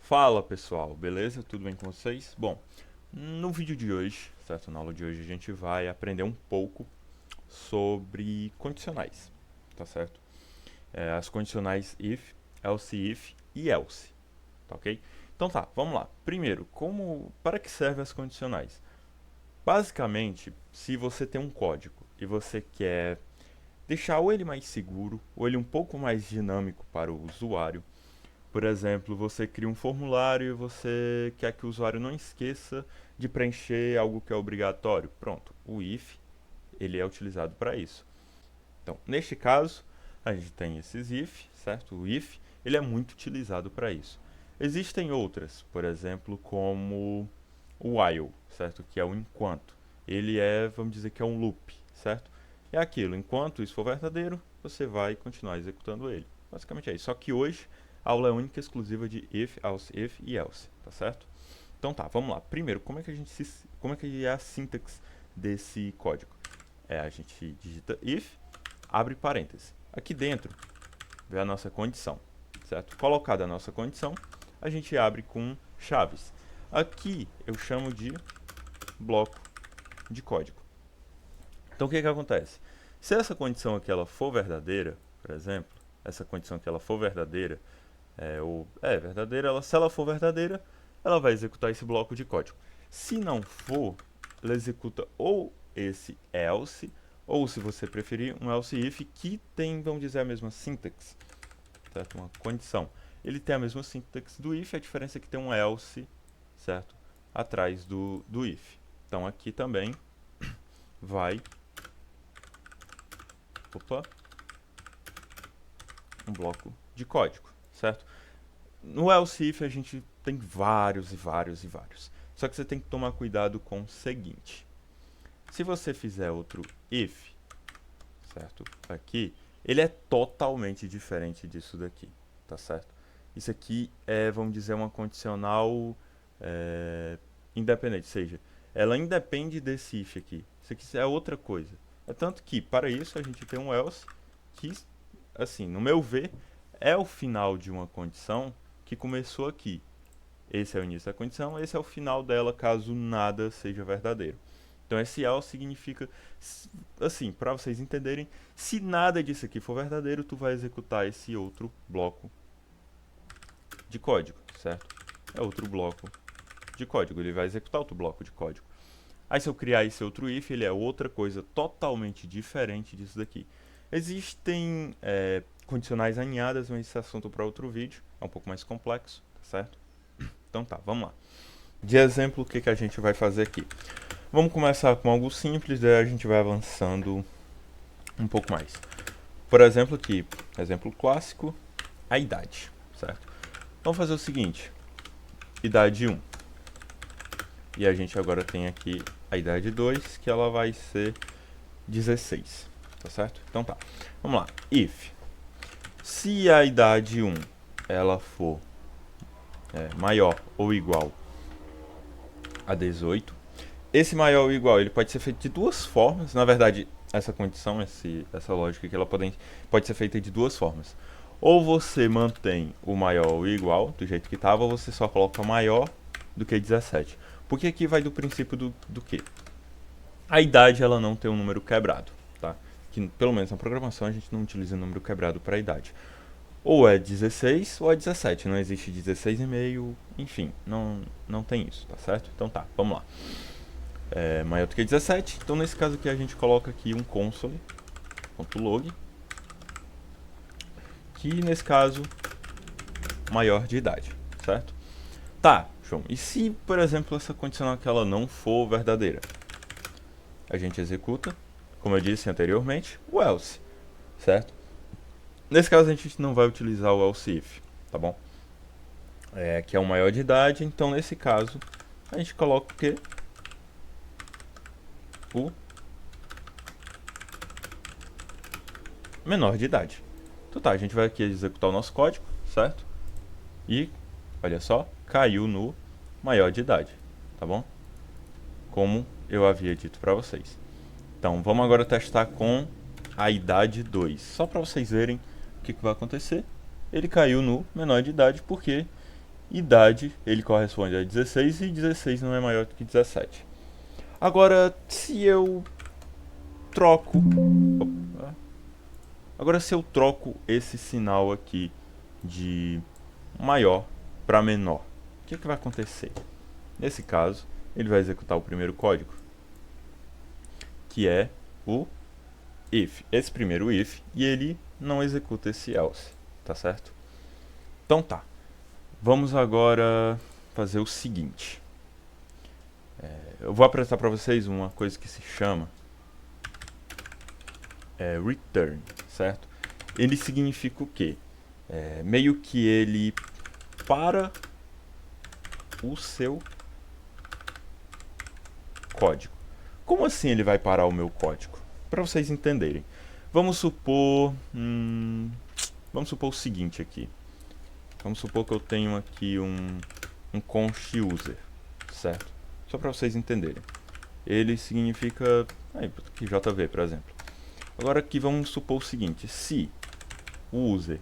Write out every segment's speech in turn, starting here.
Fala pessoal, beleza? Tudo bem com vocês? Bom, no vídeo de hoje, certo? Na aula de hoje a gente vai aprender um pouco sobre condicionais, tá certo? As condicionais if, else if e else, tá ok? Então tá, vamos lá. Primeiro, para que servem as condicionais? Basicamente, se você tem um código e você quer deixar ou ele mais seguro, ou ele um pouco mais dinâmico para o usuário. Por exemplo, você cria um formulário e você quer que o usuário não esqueça de preencher algo que é obrigatório. Pronto, o if ele é utilizado para isso. Então, neste caso, a gente tem esses if, certo? O if ele é muito utilizado para isso. Existem outras, por exemplo, como o while, certo? Que é o enquanto. Ele é, vamos dizer que é um loop, certo? É aquilo, enquanto isso for verdadeiro, você vai continuar executando ele. Basicamente é isso. Só que hoje a aula é única e exclusiva de if e else, tá certo? Então tá, vamos lá. Primeiro, como é que é a sintaxe desse código? A gente digita if, abre parênteses. Aqui dentro vem a nossa condição, certo? Colocada a nossa condição, a gente abre com chaves. Aqui eu chamo de bloco de código. Então o que acontece? Se essa condição aqui ela for verdadeira, por exemplo, essa condição aqui ela for verdadeira, verdadeira, se ela for verdadeira, ela vai executar esse bloco de código. Se não for, ela executa ou esse else, ou se você preferir, um else if que tem, vamos dizer, a mesma sintaxe, certo? Uma condição. Ele tem a mesma sintaxe do if, a diferença é que tem um else, certo? Atrás do if. Então aqui também vai um bloco de código, certo? No else if a gente tem vários e vários e vários. Só que você tem que tomar cuidado com o seguinte. Se você fizer outro if, certo? Aqui, ele é totalmente diferente disso daqui, tá certo? Isso aqui é, vamos dizer, uma condicional independente, ou seja, ela independe desse if aqui. Isso aqui é outra coisa. É tanto que, para isso, a gente tem um else que, assim, no meu ver, é o final de uma condição que começou aqui. Esse é o início da condição, esse é o final dela caso nada seja verdadeiro. Então esse else significa, assim, para vocês entenderem, se nada disso aqui for verdadeiro, tu vai executar esse outro bloco de código, certo? É outro bloco de código, ele vai executar outro bloco de código. Aí se eu criar esse outro if, ele é outra coisa totalmente diferente disso daqui. Existem condicionais aninhadas, mas esse assunto para outro vídeo, é um pouco mais complexo, tá certo? Então tá, vamos lá. De exemplo, o que a gente vai fazer aqui? Vamos começar com algo simples, daí a gente vai avançando um pouco mais. Por exemplo aqui, exemplo clássico, a idade, certo? Vamos fazer o seguinte, idade 1. E a gente agora tem aqui a idade 2, que ela vai ser 16, tá certo? Então tá, vamos lá, if. Se a idade 1 ela for maior ou igual a 18, esse maior ou igual ele pode ser feito de duas formas. Na verdade, essa condição, essa lógica aqui, ela pode ser feita de duas formas. Ou você mantém o maior ou igual do jeito que estava, ou você só coloca maior do que 17. Porque aqui vai do princípio do que? A idade ela não tem um número quebrado, tá? Que, pelo menos na programação a gente não utiliza número quebrado para a idade. Ou é 16 ou é 17, não existe 16,5, enfim, não tem isso, tá certo? Então tá, vamos lá. Maior do que 17, então nesse caso aqui a gente coloca aqui um console.log, que nesse caso, maior de idade, certo? Tá, João, e se, por exemplo, essa condicional que ela não for verdadeira? A gente executa, como eu disse anteriormente, o else, certo? Nesse caso a gente não vai utilizar o else if, tá bom? Que é o maior de idade, então nesse caso a gente coloca o quê? O menor de idade. Então tá, a gente vai aqui executar o nosso código, certo? E, olha só, caiu no maior de idade, tá bom? Como eu havia dito para vocês. Então, vamos agora testar com a idade 2. Só para vocês verem o que vai acontecer. Ele caiu no menor de idade porque Idade, ele corresponde a 16 e 16 não é maior do que 17. Agora, se eu troco... Opa. Agora, se eu troco esse sinal aqui de maior para menor, o que vai acontecer? Nesse caso, ele vai executar o primeiro código, que é o if. Esse primeiro if, e ele não executa esse else, tá certo? Então tá. Vamos agora fazer o seguinte. Eu vou apresentar para vocês uma coisa que se chama return, certo? Ele significa o quê? Meio que ele para o seu código. Como assim ele vai parar o meu código? Para vocês entenderem. Vamos supor o seguinte aqui. Vamos supor que eu tenho aqui um const user, certo? Só para vocês entenderem. Ele significa aqui JV, por exemplo. Agora aqui vamos supor o seguinte: se o user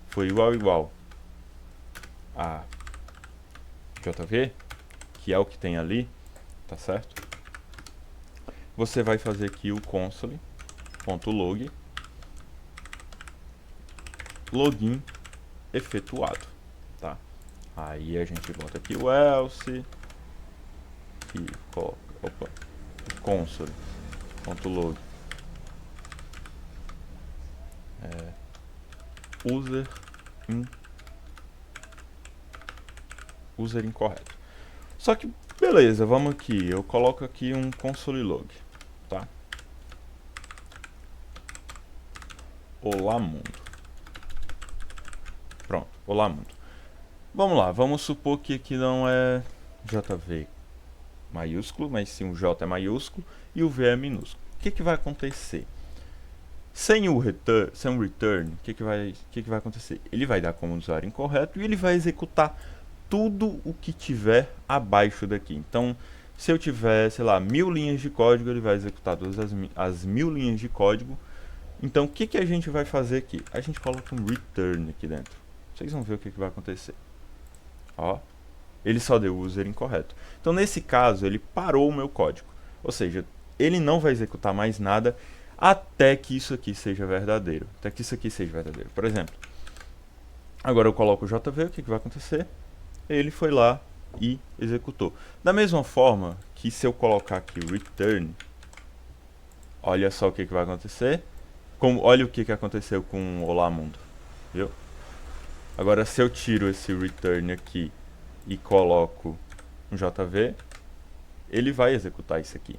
for igual a JV, que é o que tem ali, tá certo? Você vai fazer aqui o console.log login efetuado, tá? Aí a gente bota aqui o else e coloca, console.log user incorreto. Só que beleza, vamos aqui, eu coloco aqui um console log, tá? Olá mundo. Pronto, olá mundo. Vamos lá, vamos supor que aqui não é JV maiúsculo, mas sim o J é maiúsculo e o V é minúsculo. O que vai acontecer? Sem o return, o que vai acontecer? Ele vai dar como usuário incorreto e ele vai executar tudo o que tiver abaixo daqui. Então, se eu tiver, sei lá, 1000 linhas de código, ele vai executar todas as 1000 linhas de código. Então, o que a gente vai fazer aqui? A gente coloca um return aqui dentro. Vocês vão ver o que vai acontecer. Ó, ele só deu o user incorreto. Então, nesse caso, ele parou o meu código. Ou seja, ele não vai executar mais nada até que isso aqui seja verdadeiro. Por exemplo, agora eu coloco o JV, o que vai acontecer? Ele foi lá e executou. Da mesma forma que se eu colocar aqui return, olha só o que vai acontecer. Olha o que aconteceu com o Olá Mundo, viu? Agora se eu tiro esse return aqui e coloco um JV, ele vai executar isso aqui.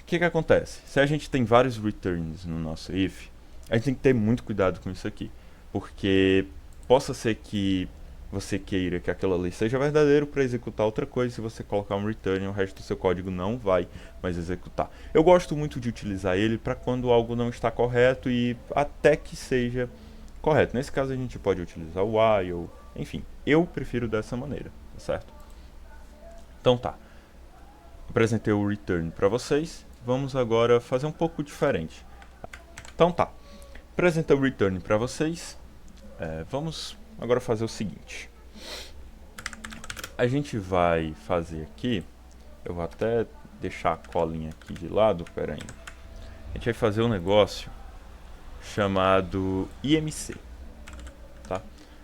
O que acontece? Se a gente tem vários returns no nosso if, a gente tem que ter muito cuidado com isso aqui, porque possa ser que você queira que aquilo ali seja verdadeiro para executar outra coisa. Se você colocar um return, o resto do seu código não vai mais executar. Eu gosto muito de utilizar ele para quando algo não está correto e até que seja correto. Nesse caso a gente pode utilizar o while, enfim, eu prefiro dessa maneira, tá certo? Então tá, apresentei o return para vocês, vamos agora fazer um pouco diferente. Então tá, apresentei o return para vocês, vamos agora fazer o seguinte. A gente vai fazer aqui, eu vou até deixar a colinha aqui de lado, pera aí. A gente vai fazer um negócio chamado IMC, tá?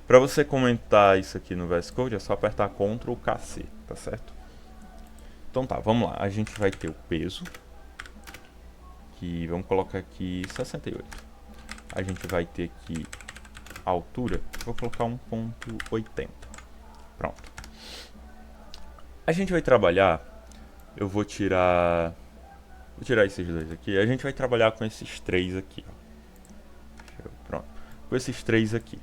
Para você comentar isso aqui no VS Code é só apertar Ctrl KC, tá certo? Então tá, vamos lá. A gente vai ter o peso, que vamos colocar aqui 68. A gente vai ter aqui a altura, vou colocar 1.80. Pronto. A gente vai trabalhar, eu vou tirar esses dois aqui. A gente vai trabalhar com esses três aqui, ó. Pronto. Com esses três aqui.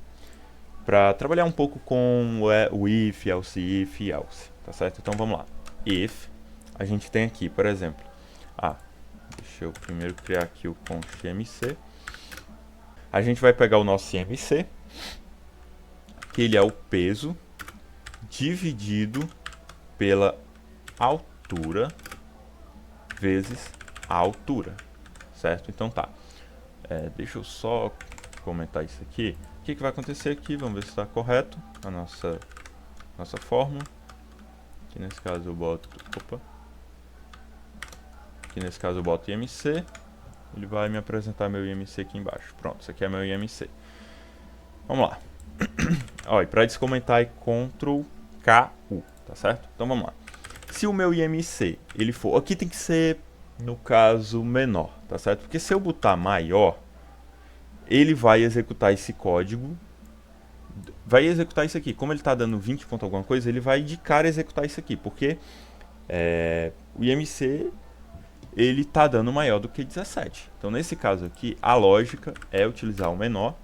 Para trabalhar um pouco com o if, else if e else, tá certo? Então vamos lá. If, a gente tem aqui, por exemplo, deixa eu primeiro criar aqui o const mc. A gente vai pegar o nosso IMC, que ele é o peso dividido pela altura vezes a altura, certo? Então tá, deixa eu só comentar isso aqui. que vai acontecer aqui? Vamos ver se está correto a nossa fórmula. Aqui nesse caso eu boto, aqui nesse caso eu boto IMC, ele vai me apresentar meu IMC aqui embaixo. Pronto, isso aqui é meu IMC. Vamos lá. Ó, e para descomentar é Ctrl KU, tá certo? Então vamos lá. Se o meu IMC, ele for, aqui tem que ser, no caso, menor, tá certo? Porque se eu botar maior, ele vai executar esse código, vai executar isso aqui. Como ele está dando 20 ponto alguma coisa, ele vai de cara executar isso aqui, porque o IMC ele está dando maior do que 17. Então nesse caso aqui, a lógica é utilizar o menor.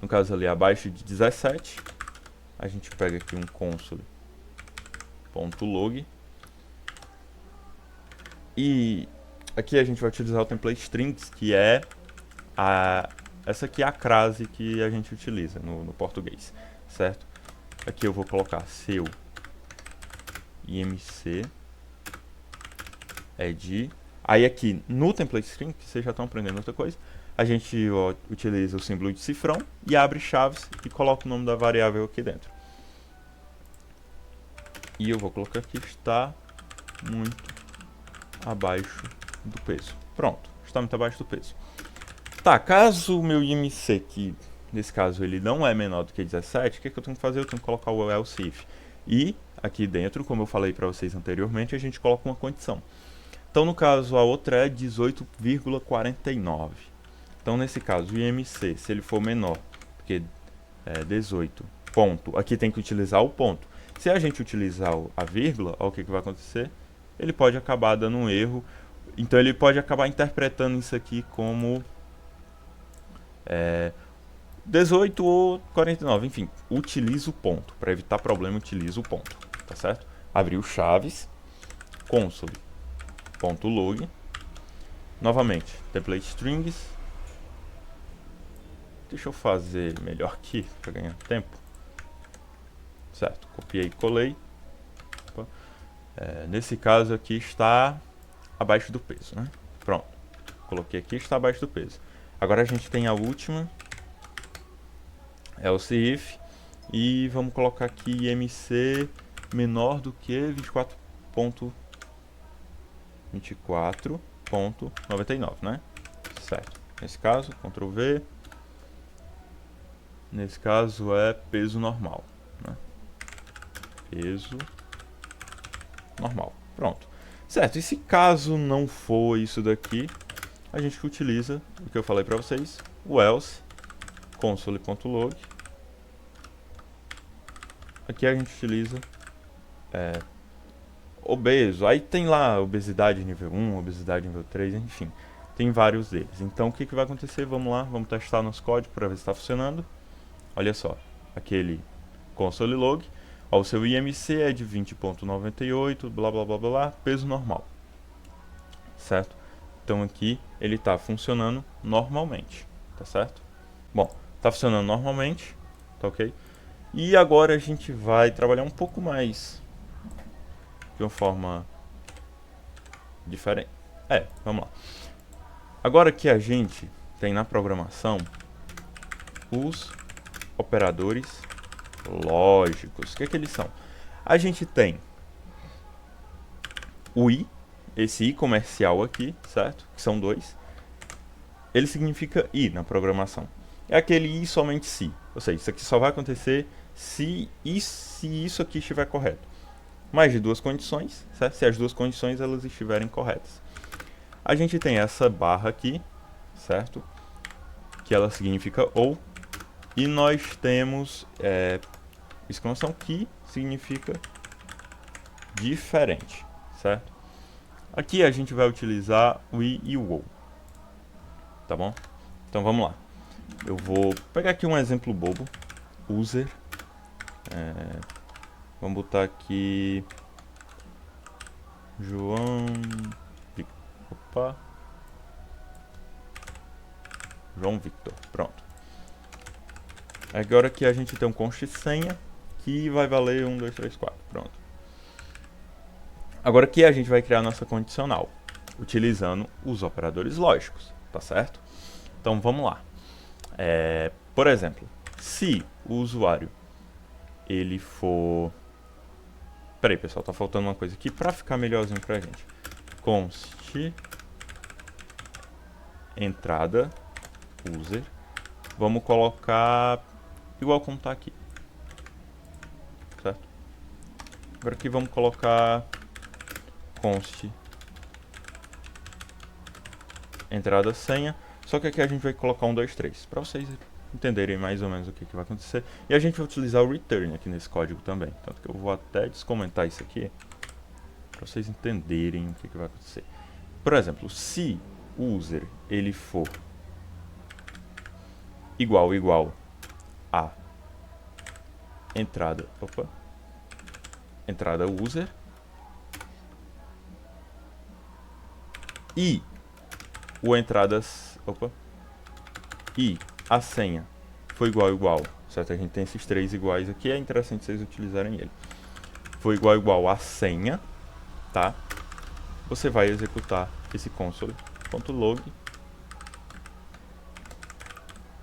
No caso ali, abaixo de 17, a gente pega aqui um console.log. E aqui a gente vai utilizar o template strings, que é essa aqui é a crase que a gente utiliza no português, certo? Aqui eu vou colocar seu IMC é de... Aí aqui no template string, que vocês já estão aprendendo outra coisa, a gente utiliza o símbolo de cifrão e abre chaves e coloca o nome da variável aqui dentro. E eu vou colocar aqui está muito abaixo do peso. Pronto, está muito abaixo do peso. Tá, caso o meu IMC, que nesse caso ele não é menor do que 17, o que eu tenho que fazer? Eu tenho que colocar o else if. E aqui dentro, como eu falei para vocês anteriormente, a gente coloca uma condição. Então no caso a outra é 18,49. Então nesse caso o IMC, se ele for menor que 18 ponto, aqui tem que utilizar o ponto. Se a gente utilizar a vírgula, olha o que vai acontecer. Ele pode acabar dando um erro. Então ele pode acabar interpretando isso aqui como 18 ou 49, enfim, utiliza o ponto. Para evitar problema, utiliza o ponto, tá certo? Abriu chaves, console.log, novamente, template strings. Deixa eu fazer melhor aqui, para ganhar tempo. Certo, copiei e colei. Nesse caso aqui está abaixo do peso, né? Pronto, coloquei aqui, está abaixo do peso. Agora a gente tem a última, else if, e vamos colocar aqui IMC menor do que 24.99, né? Certo. Nesse caso, Ctrl V. Nesse caso é peso normal, né? Peso normal. Pronto. Certo. E se caso não for isso daqui, a gente utiliza o que eu falei para vocês, o else, console.log. Aqui a gente utiliza obeso. Aí tem lá obesidade nível 1, obesidade nível 3, enfim. Tem vários deles. Então o que vai acontecer? Vamos lá, vamos testar nosso código para ver se está funcionando. Olha só, aquele console.log. O seu IMC é de 20.98, blá blá blá blá, peso normal. Certo? Então aqui ele está funcionando normalmente, tá certo? Bom, está funcionando normalmente, tá ok? E agora a gente vai trabalhar um pouco mais de uma forma diferente. Vamos lá. Agora que a gente tem na programação os operadores lógicos. O que eles são? A gente tem o i, esse i comercial aqui, certo? Que são dois. Ele significa i na programação. É aquele i somente se. Ou seja, isso aqui só vai acontecer se isso aqui estiver correto. Mais de duas condições, certo? Se as duas condições elas estiverem corretas. A gente tem essa barra aqui, certo? Que ela significa ou. E nós temos exclamação que significa diferente, certo? Aqui a gente vai utilizar o i e o ou, tá bom? Então vamos lá. Eu vou pegar aqui um exemplo bobo, user. Vamos botar aqui João Victor, pronto. Agora aqui a gente tem um const senha que vai valer 1, 2, 3, 4, pronto. Agora aqui a gente vai criar a nossa condicional, utilizando os operadores lógicos, tá certo? Então vamos lá. Por exemplo, se o usuário ele for... Peraí, pessoal, tá faltando uma coisa aqui pra ficar melhorzinho pra gente. Const entrada user. Vamos colocar igual como tá aqui. Certo? Agora aqui vamos colocar const entrada senha. Só que aqui a gente vai colocar 1, 2, 3. Pra vocês entenderem mais ou menos o que vai acontecer. E a gente vai utilizar o return aqui nesse código também. Tanto que eu vou até descomentar isso aqui, para vocês entenderem o que vai acontecer. Por exemplo, se o user ele for igual a entrada user e o entradas e a senha foi igual, certo? A gente tem esses três iguais aqui, é interessante vocês utilizarem ele. Foi igual a senha, tá? Você vai executar esse console.log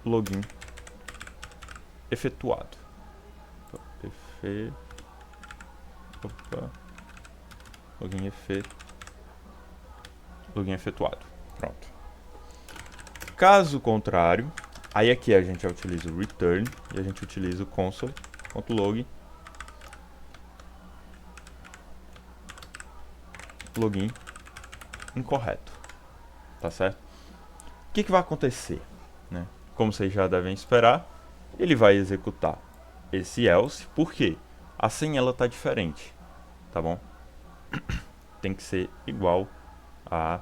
login efetuado. Login efetuado. Pronto. Caso contrário, aí aqui a gente já utiliza o return e a gente utiliza o console.log login incorreto. Tá certo? O que vai acontecer, né? Como vocês já devem esperar, ele vai executar esse else, porque a senha ela tá diferente, tá bom? Tem que ser igual a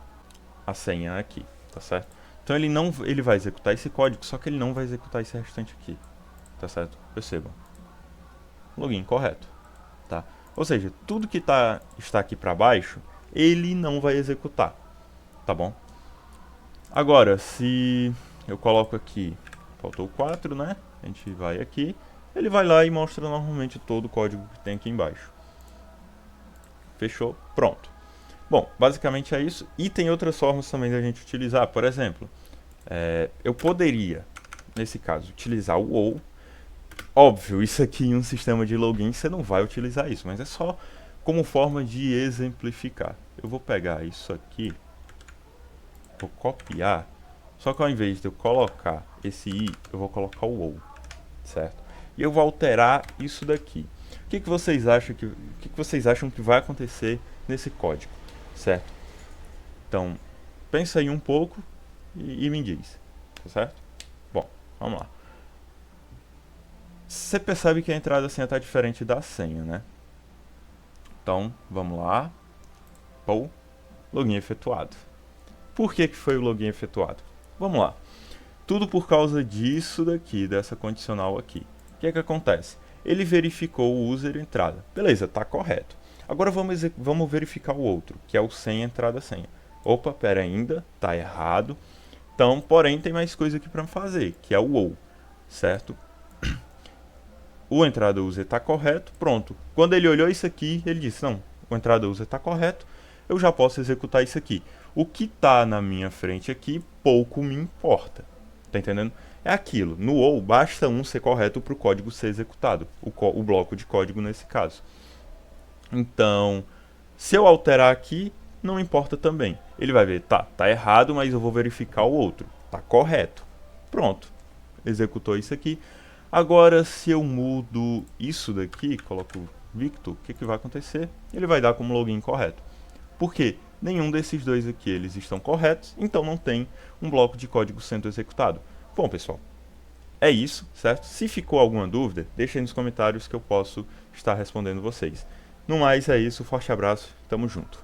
senha aqui, tá certo? Então ele vai executar esse código, só que ele não vai executar esse restante aqui, tá certo? Percebam. Login correto, tá? Ou seja, tudo que está aqui para baixo, ele não vai executar, tá bom? Agora, se eu coloco aqui, faltou 4, né? A gente vai aqui, ele vai lá e mostra normalmente todo o código que tem aqui embaixo. Fechou? Pronto. Bom, basicamente é isso. E tem outras formas também da gente utilizar. Por exemplo, eu poderia, nesse caso, utilizar o ou. Óbvio, isso aqui em um sistema de login você não vai utilizar isso, mas é só como forma de exemplificar. Eu vou pegar isso aqui, vou copiar, só que ao invés de eu colocar esse i, eu vou colocar o ou, certo? E eu vou alterar isso daqui. O que vocês acham que vai acontecer nesse código, certo? Então, pensa aí um pouco e me diz, tá certo? Bom, vamos lá. Você percebe que a entrada senha está diferente da senha, né? Então, vamos lá. Login efetuado. Por que foi o login efetuado? Vamos lá. Tudo por causa disso daqui, dessa condicional aqui. O que acontece? Ele verificou o user entrada. Beleza, está correto. Agora vamos verificar o outro, que é o senha entrada senha. Opa, pera ainda, está errado. Então, porém, tem mais coisa aqui para fazer, que é o ou, certo? O entrada user está correto, pronto. Quando ele olhou isso aqui, ele disse, não, o entrada user está correto, eu já posso executar isso aqui. O que está na minha frente aqui, pouco me importa. Tá entendendo? É aquilo, no ou, basta um ser correto para o código ser executado, o bloco de código nesse caso. Então, se eu alterar aqui, não importa também. Ele vai ver, tá errado, mas eu vou verificar o outro. Tá correto. Pronto. Executou isso aqui. Agora, se eu mudo isso daqui, coloco Victor, o que vai acontecer? Ele vai dar como login correto. Por quê? Nenhum desses dois aqui eles estão corretos, então não tem um bloco de código sendo executado. Bom, pessoal, é isso, certo? Se ficou alguma dúvida, deixa aí nos comentários que eu posso estar respondendo vocês. No mais, é isso. Forte abraço. Tamo junto.